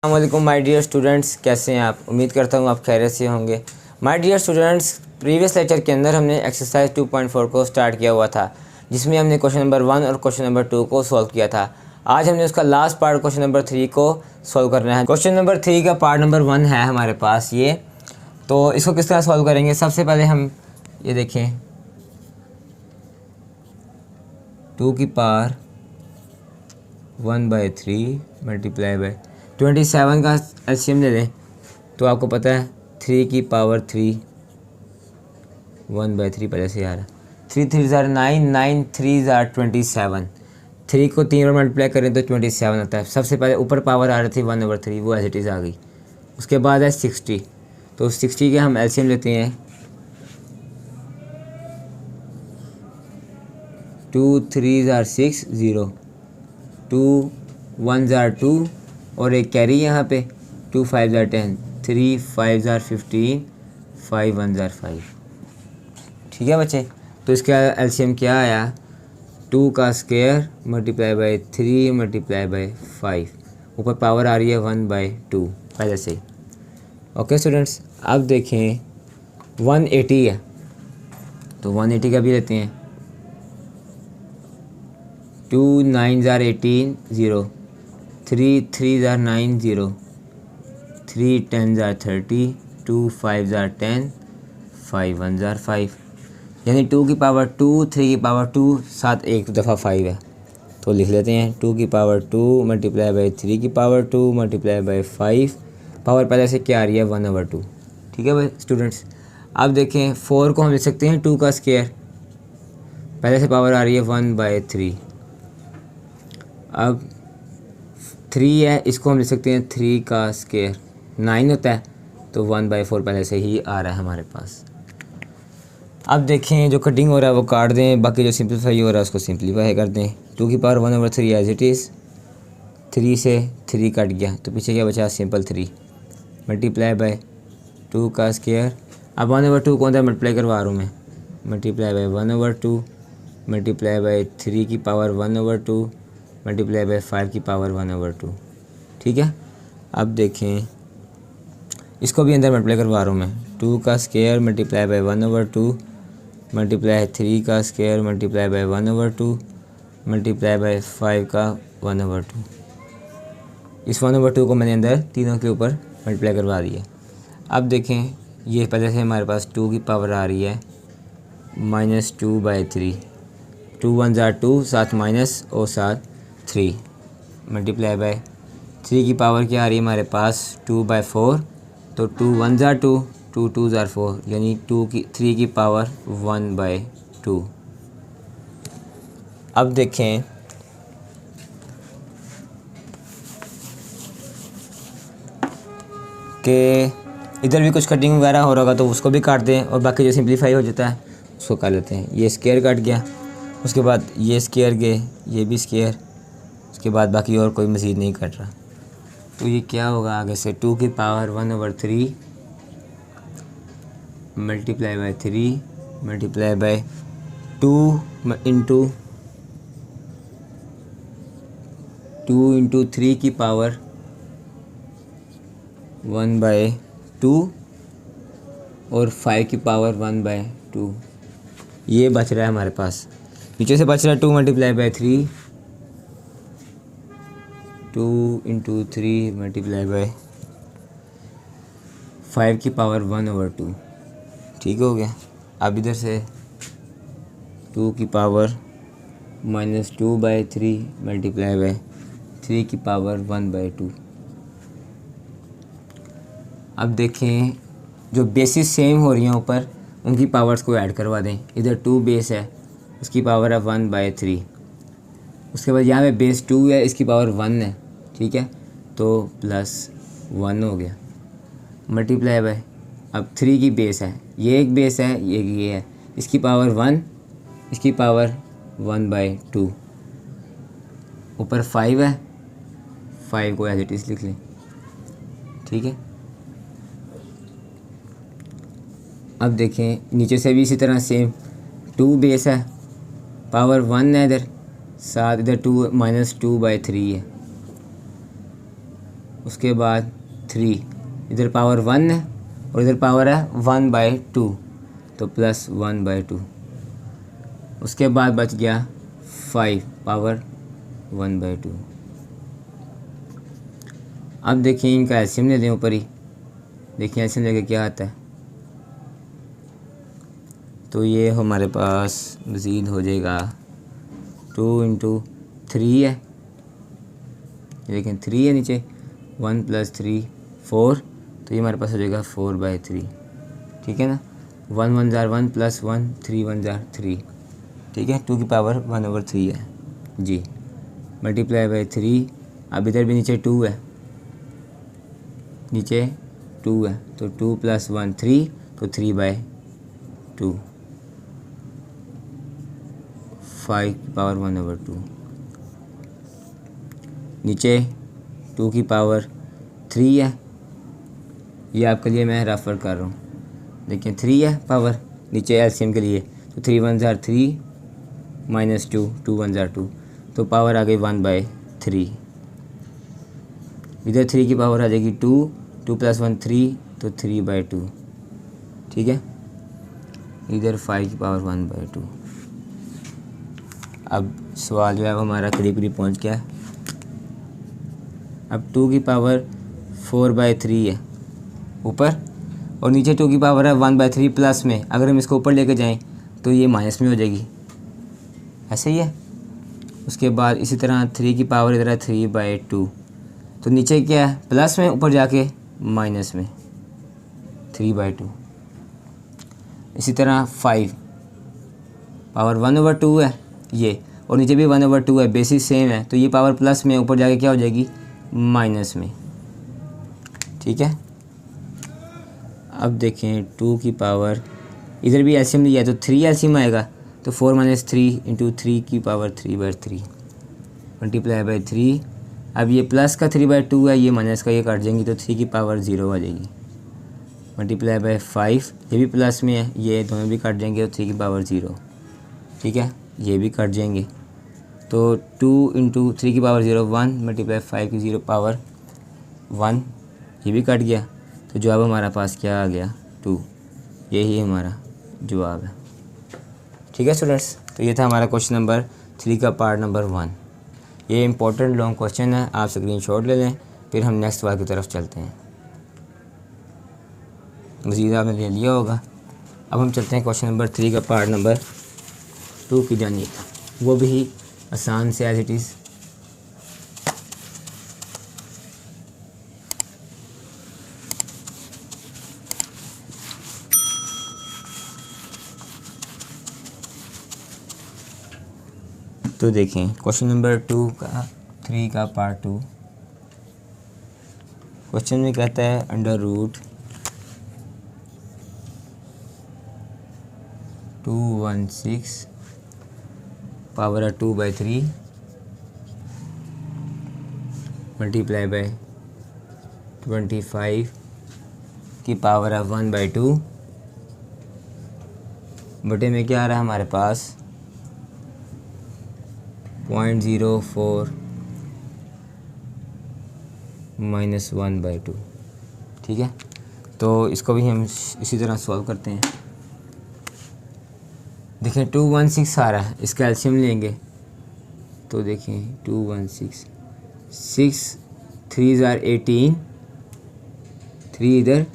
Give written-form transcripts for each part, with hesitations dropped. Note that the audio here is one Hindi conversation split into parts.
अस्सलामुअलैकुम माय डियर स्टूडेंट्स, कैसे हैं आप। उम्मीद करता हूँ आप खैरियत से होंगे। My dear students, previous lecture के अंदर हमने एक्सरसाइज 2.4 को स्टार्ट किया हुआ था, जिसमें हमने क्वेश्चन नंबर 1 और क्वेश्चन नंबर 2 को सॉल्व किया था। आज हमने उसका लास्ट पार्ट क्वेश्चन नंबर 3 को सॉल्व करना है। क्वेश्चन नंबर 3 का पार्ट नंबर 1 है हमारे पास ये, तो इसको किस तरह सॉल्व करेंगे। सबसे पहले हम ये देखें, 2 की पावर 1/3 मल्टीप्लाई बाय 27 का एलसीएम ले लें तो आपको पता है 3 की पावर 3 1/3 पहले से आ रहा है। 3 3 ज़ार 9, 9 3 ज़ार 27। 3 को 3 और मल्टीप्लाई करें तो 27 आता है। सबसे पहले ऊपर पावर आ रही थी 1/3, वो एज इट इज़ आ गई। उसके बाद है 60, तो 60 के हम एलसीएम लेते हैं। 2 3 ज़ार 6 0, 2 1 ज़ार 2 और एक कैरी यहाँ पे 2 5 ज़ार 10, 3 5 ज़ार 15, 5 1 ज़ार 5। ठीक है बच्चे, तो इसका एलसीएम क्या आया, 2 का square multiply by 3 multiply by 5। ऊपर पावर आ रही है 1/2 पहले से ही। ओके स्टूडेंट्स, अब देखें 180 है तो 180 का भी लेते हैं। 2 9 ज़ार 18 0, 3 3 ज़ार 9 0, 3 10 ज़ार 30, 2 5 ज़ार 10, 5 1 ज़ार 5। यानी 2 की पावर 2, 3 की पावर 2, साथ एक दफ़ा 5 है तो लिख लेते हैं 2 की पावर 2 मल्टीप्लाई बाई 3 की पावर 2 मल्टीप्लाई बाई 5। पावर पहले से क्या आ रही है 1/2। ठीक है भाई स्टूडेंट्स, अब देखें 4 को हम लिख सकते हैं 2 का स्क्वायर, पहले से पावर आ रही है 1/3। अब 3 है, इसको हम लिख सकते हैं 3 का स्क्वायर, 9 होता है तो 1/4 पहले से ही आ रहा है हमारे पास। अब देखें जो कटिंग हो रहा है वो काट दें, बाकी जो सिंपलीफाई हो रहा है उसको सिंपलीफाई कर दें। 2 की पावर 1/3 एज इट इज़, 3 से 3 कट गया तो पीछे क्या बचा, सिंपल 3 मल्टीप्लाई बाय 2 का स्क्वायर। अब 1/2 कौन सा मल्टीप्लाई करवा रहा हूँ मैं, मल्टीप्लाई बाय 1/2 मल्टीप्लाई बाय 3 की पावर 1/2 मल्टीप्लाई बाय 5 की पावर 1/2। ठीक है, अब देखें इसको भी अंदर मल्टीप्लाई करवा रहा हूँ मैं। 2 का स्क्वायर मल्टीप्लाई बाय 1/2 मल्टीप्लाई 3 का square multiply by 1/2 multiply by 5 का 1/2। इस 1/2 को मैंने अंदर तीनों के ऊपर मल्टीप्लाई करवा दिया। अब देखें ये पहले से हमारे पास 2 की पावर आ रही है -2/3, 2 1 ज़ार 2, साथ माइनस और साथ 3 मल्टीप्लाई बाय 3 की पावर क्या आ रही है हमारे पास 2/4, तो 2 1 ज़ार 2, 2 2 ज़ार 4, यानी 3 की पावर 1/2। अब देखें कि इधर भी कुछ कटिंग वगैरह हो रहा होगा तो उसको भी काट दें, और बाकी जो सिंपलीफाई हो जाता है उसको कर लेते हैं। ये स्क्वायर कट गया, उसके बाद ये स्क्वायर गए, ये भी स्क्वायर, उसके बाद बाकी और कोई मज़ीद नहीं कट रहा। तो ये क्या होगा आगे से, 2 की power 1/3 multiply by 3 multiply by 2 into 3 की पावर 1/2 और 5 की पावर 1/2। ये बच रहा है हमारे पास, नीचे से बच रहा है 2 multiply by 3, 2 into 3 multiply by 5 की पावर 1/2। ठीक हो गया। अब इधर से 2 की पावर -2/3 मल्टीप्लाई बाय 3 की पावर 1/2। अब देखें जो बेसिस सेम हो रही हैं ऊपर, उनकी पावर्स को ऐड करवा दें। इधर 2 बेस है, उसकी पावर है 1/3। उसके बाद यहाँ पे बेस 2 है, इसकी पावर 1 है। ठीक है, तो +1 हो गया मल्टीप्लाई बाय, अब 3 की बेस है, ये एक बेस है, ये है, इसकी पावर 1, इसकी पावर 1/2। ऊपर 5 है, 5 को एज इट इज़ लिख लें। ठीक है, अब देखें नीचे से भी इसी तरह सेम 2 बेस है, पावर 1 है इधर, साथ इधर 2 -2/3 है। उसके बाद 3, इधर पावर 1 है और इधर पावर है 1/2, तो +1/2। उसके बाद बच गया 5 पावर 1/2। अब देखिए इनका एलसीएम ले लें ऊपर ही, देखिए एलसीएम लेके क्या आता है। तो ये हमारे पास मज़ीद हो जाएगा 2 × 3 है, लेकिन 3 है नीचे, 1 + 3 4, तो ये हमारे पास हो जाएगा 4/3। ठीक है ना, 1 1 जार 1 + 1, 3 1 जार 3। ठीक है, 2 की पावर 1/3 है जी, ×3। अब इधर भी नीचे 2 है, नीचे 2 है, तो 2 + 1 3, तो 3/2, 5 की पावर 1/2। नीचे 2 की पावर 3 है, ये आपके लिए मैं रेफर कर रहा हूँ। देखिए 3 है पावर नीचे एलसीएम के लिए, तो 3 1 जार 3 -2, 2 1 जार 2, तो पावर आ गई 1/3। इधर 3 की पावर आ जाएगी 2, 2 + 1 3, तो 3/2। ठीक है, इधर 5 की पावर 1/2। अब सवाल जो है वो हमारा करीब पहुँच गया। अब 2 की पावर 4/3 है ऊपर, और नीचे 2 की पावर है 1/3 प्लस में। अगर हम इसको ऊपर लेके जाएं तो ये माइनस में हो जाएगी, ऐसे ही है। उसके बाद इसी तरह 3 की पावर इधर है 3/2, तो नीचे क्या है प्लस में, ऊपर जाके माइनस में 3/2। इसी तरह 5 पावर 1/2 है ये, और नीचे भी 1/2 है, बेसिस सेम है, तो ये पावर प्लस में, ऊपर जाके क्या हो जाएगी माइनस में। ठीक है, अब देखें 2 की पावर, इधर भी एलसीएम लिया है तो 3 एलसीएम आएगा, तो 4 - 3 × 3 की पावर 3/3 × 3। अब ये प्लस का 3/2 है, ये माइनस का ये काट जाएंगी, तो 3 की पावर 0 आ जाएगी, ×5, ये भी प्लस में है, ये दोनों भी काट जाएंगे, तो 3 की पावर 0। ठीक है, ये भी कट जाएंगे, तो 2 × 3 की पावर 0 1 × 5 की 0 पावर 1, ये भी कट गया, तो जवाब हमारा पास क्या आ गया 2। यही हमारा जवाब है। ठीक है स्टूडेंट्स, तो ये था हमारा क्वेश्चन नंबर 3 का पार्ट नंबर 1। ये इंपॉर्टेंट लॉन्ग क्वेश्चन है, आप स्क्रीनशॉट ले लें, फिर हम नेक्स्ट वार की तरफ चलते हैं। मज़ीद आपने ले लिया होगा। अब हम चलते हैं क्वेश्चन नंबर 3 का पार्ट नंबर 2 की जानिब, वो भी आसान से एज इट इज़। तो देखें क्वेश्चन नंबर 3 का पार्ट 2। क्वेश्चन में कहता है √216 पावर है 2/3 × 25 की पावर है 1/2 बटे में क्या आ रहा है हमारे पास 0.04 - 1/2। ठीक है, तो इसको भी हम इसी तरह सॉल्व करते हैं। देखें 216 आ रहा है, इसका एलसीएम लेंगे, तो देखें 216 6 3 जार 18, 3 इधर,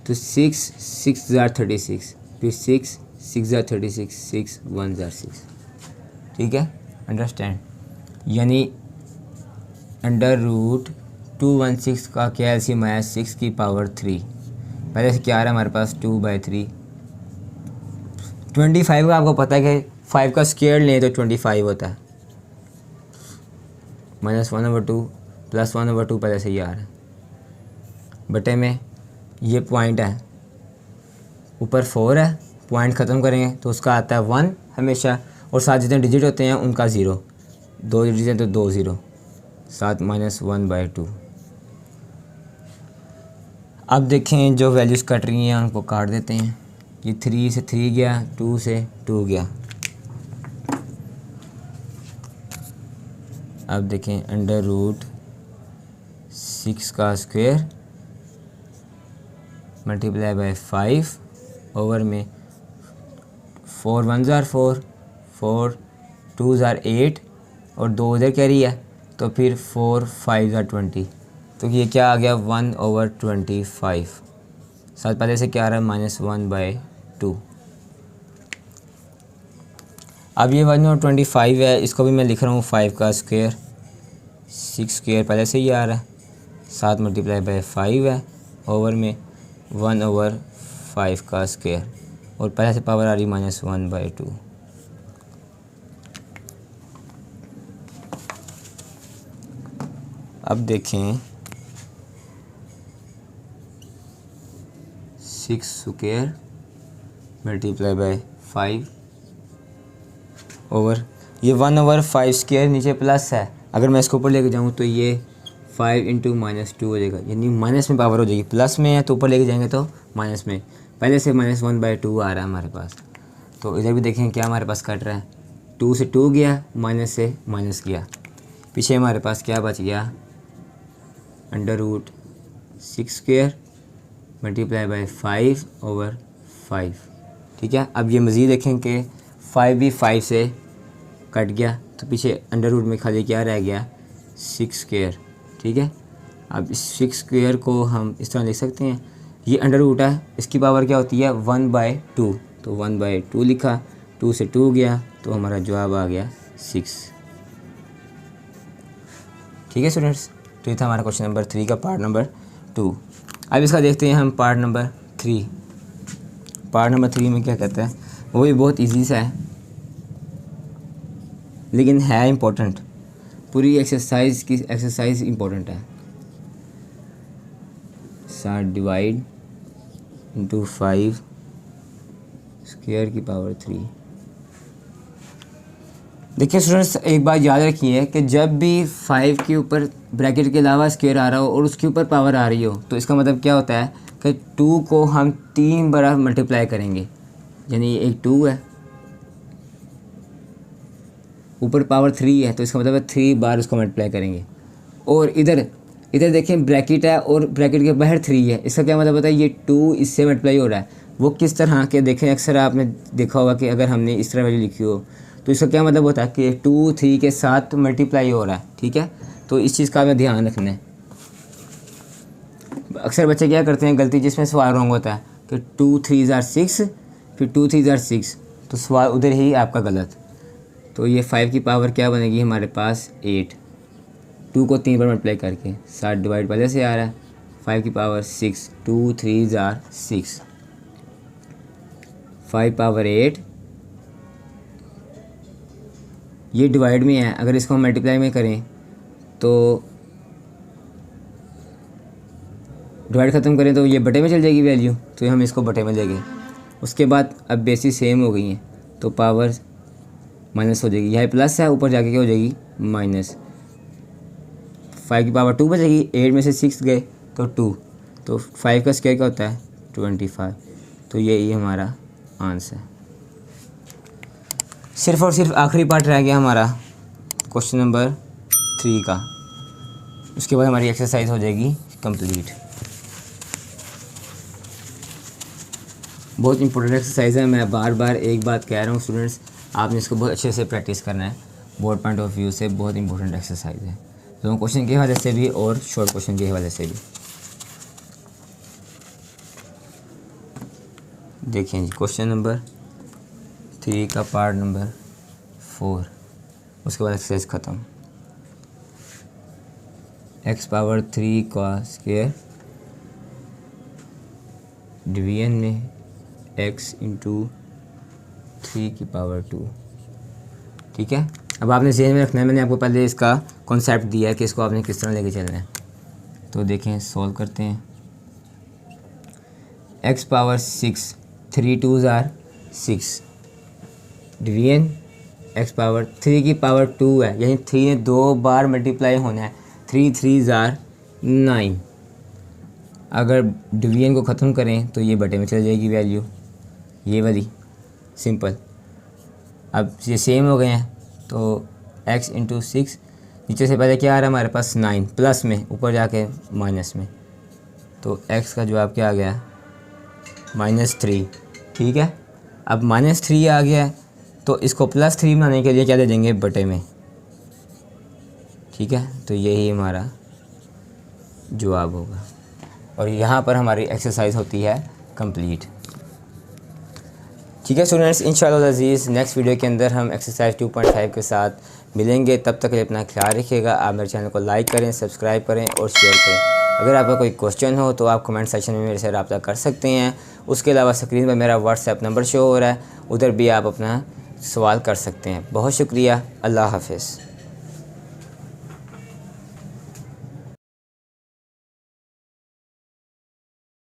तो 6 6 जार 36, फिर 6 6 जार 36, 6 1 जार 6। ठीक है, अंडरस्टैंड, यानी √216 का क्या एलसीएम आया 6 की पावर 3। पहले से क्या आ रहा है हमारे पास 2/3। 25 का आपको पता है कि 5 का स्क्वायर लें तो 25 होता है, -1/2 +1/2 पहले से ही आ रहा है, बटे में ये पॉइंट है, ऊपर 4 है, पॉइंट ख़त्म करेंगे तो उसका आता है 1 हमेशा, और साथ जितने डिजिट होते हैं उनका 0, 2 डिजिट हैं तो 2 0, साथ -1/2। अब देखें जो वैल्यूज़ कट रही हैं उनको काट देते हैं। ये 3 से 3 गया, 2 से 2 गया। अब देखें √6 6 का स्क्वायर मल्टीप्लाई बाय 5 ओवर में 4 1 ज़ार 4, 4 2 ज़ार 8 और 2 इधर कैरी है, तो फिर 4 5 ज़ार 20, तो ये क्या आ गया 1/25। साथ पहले से क्या आ रहा है -1/2। अब ये 1/25 है, इसको भी मैं लिख रहा हूँ 5 का स्क्वायर, 6 स्क्वायर पहले से ही आ रहा है, 7 मल्टीप्लाई बाय 5 है ओवर में 1/5 का स्क्वायर और पहले से पावर आ रही -1/2। अब देखें 6 स्क्वायर मल्टीप्लाई बाय 5 ओवर ये 1/5 स्क्वायर नीचे प्लस है, अगर मैं इसको ऊपर लेके जाऊँ तो ये 5 इंटू -2 हो जाएगा, यानी माइनस में पावर हो जाएगी, प्लस में है तो ऊपर लेके जाएंगे तो माइनस में, पहले से -1/2 आ रहा है हमारे पास। तो इधर भी देखें क्या हमारे पास कट रहा है, 2 से 2 गया, माइनस से माइनस गया, पीछे हमारे पास क्या बच गया √6 स्क्वायर मल्टीप्लाई बाय 5 ओवर 5। ठीक है, अब ये मज़ीद देखें कि 5 भी 5 से कट गया, तो पीछे अंडर रूट में खाली क्या रह गया 6 स्क्वायर। ठीक है, अब इस 6 स्क्वायर को हम इस तरह लिख सकते हैं, ये अंडर रूट है, इसकी पावर क्या होती है 1/2, तो 1/2 लिखा, 2 से 2 गया तो हमारा जवाब आ गया 6। ठीक है स्टूडेंट्स, तो ये था हमारा क्वेश्चन नंबर 3 का पार्ट नंबर 2। अब इसका देखते हैं हम पार्ट नंबर 3। पार्ट नंबर 3 में क्या कहता है, वो भी बहुत इजी सा है लेकिन है इम्पोर्टेंट, पूरी एक्सरसाइज इम्पोर्टेंट है। 7 डिवाइड इंटू 5 स्क्वायर की पावर 3। देखिए स्टूडेंट्स, एक बात याद रखिए कि जब भी 5 के ऊपर ब्रैकेट के अलावा स्क्वायर आ रहा हो और उसके ऊपर पावर आ रही हो, तो इसका मतलब क्या होता है कि 2 को हम 3 बार मल्टीप्लाई करेंगे, यानी एक 2 है, ऊपर पावर 3 है, तो इसका मतलब है 3 बार उसको मल्टीप्लाई करेंगे। और इधर देखें ब्रैकेट है और ब्रैकेट के बाहर 3 है, इसका क्या मतलब होता है ये 2 इससे मल्टीप्लाई हो रहा है। वो किस तरह के देखें, अक्सर आपने देखा होगा कि अगर हमने इस तरह वैल्यू लिखी हो तो इसका क्या मतलब होता है कि 2 3 के साथ मल्टीप्लाई हो रहा है। ठीक है, तो इस चीज़ का हमें ध्यान रखना है। अक्सर बच्चे क्या करते हैं गलती, जिसमें सवाल रॉन्ग होता है कि 2 3 ज़ार 6, फिर 2 3 ज़ार 6, तो सवाल उधर ही आपका गलत। तो ये 5 की पावर क्या बनेगी हमारे पास 8, 2 को 3 बार मल्टीप्लाई करके, 7 डिवाइड पहले से आ रहा है, 5 की पावर 6, 2 3 ज़ार 6, 5 पावर 8, ये डिवाइड में है, अगर इसको हम मल्टीप्लाई में करें तो डिवाइड ख़त्म करें तो ये बटे में चल जाएगी वैल्यू, तो हम इसको बटे में ले गए। उसके बाद अब बेसिस सेम हो गई हैं तो पावर माइनस हो जाएगी, यह प्लस है, ऊपर जाके क्या हो जाएगी माइनस। 5 की पावर 2 बचेगी, 8 में से 6 गए तो 2, तो 5 का स्क्वायर क्या होता है 25। तो यही हमारा आंसर है। सिर्फ और सिर्फ आखिरी पार्ट रह गया हमारा क्वेश्चन नंबर 3 का, उसके बाद हमारी एक्सरसाइज हो जाएगी कंप्लीट। बहुत इंपॉर्टेंट एक्सरसाइज है, मैं बार बार एक बात कह रहा हूँ स्टूडेंट्स, आपने इसको बहुत अच्छे से प्रैक्टिस करना है, बोर्ड पॉइंट ऑफ व्यू से बहुत इंपॉर्टेंट एक्सरसाइज है, लॉन्ग क्वेश्चन के हवाले से भी और शॉर्ट क्वेश्चन के हवाले से भी। देखिए जी, क्वेश्चन नंबर 3 का पार्ट नंबर 4, उसके बाद एक्सरसाइज ख़त्म। x पावर 3 का स्क्वायर डिवीजन में x इंटू 3 की पावर 2। ठीक है, अब आपने ज़हन में रखना है, मैंने आपको पहले इसका कॉन्सेप्ट दिया है कि इसको आपने किस तरह लेके चलना है। तो देखें, सॉल्व करते हैं। x पावर 6, 3 2 ज़ार 6 डिवीजन x पावर 3 की पावर 2 है, यानी 3 ने 2 बार मल्टीप्लाई होना है, 3 3 ज़ार 9। अगर डिवीजन को ख़त्म करें तो ये बटे में चल जाएगी वैल्यू, ये वाली सिंपल। अब ये सेम हो गए हैं तो x इंटू 6, नीचे से पहले क्या आ रहा है हमारे पास 9 प्लस में, ऊपर जाके माइनस में, तो x का जवाब क्या आ गया -3। ठीक है, अब -3 आ गया है तो इसको +3 बनाने के लिए क्या दे देंगे बटे में। ठीक है, तो यही हमारा जवाब होगा और यहाँ पर हमारी एक्सरसाइज होती है कंप्लीट। ठीक है स्टूडेंट्स, इंशाअल्लाह अज़ीज़ नेक्स्ट वीडियो के अंदर हम एक्सरसाइज 2.5 के साथ मिलेंगे। तब तक के लिए अपना ख्याल रखिएगा। आप मेरे चैनल को लाइक करें, सब्सक्राइब करें और शेयर करें। अगर आपका कोई क्वेश्चन हो तो आप कमेंट सेक्शन में मेरे से रब्ता कर सकते हैं। उसके अलावा स्क्रीन पर मेरा व्हाट्सएप नंबर शो हो रहा है, उधर भी आप अपना सवाल कर सकते हैं। बहुत शुक्रिया, अल्लाह हाफ़िज़।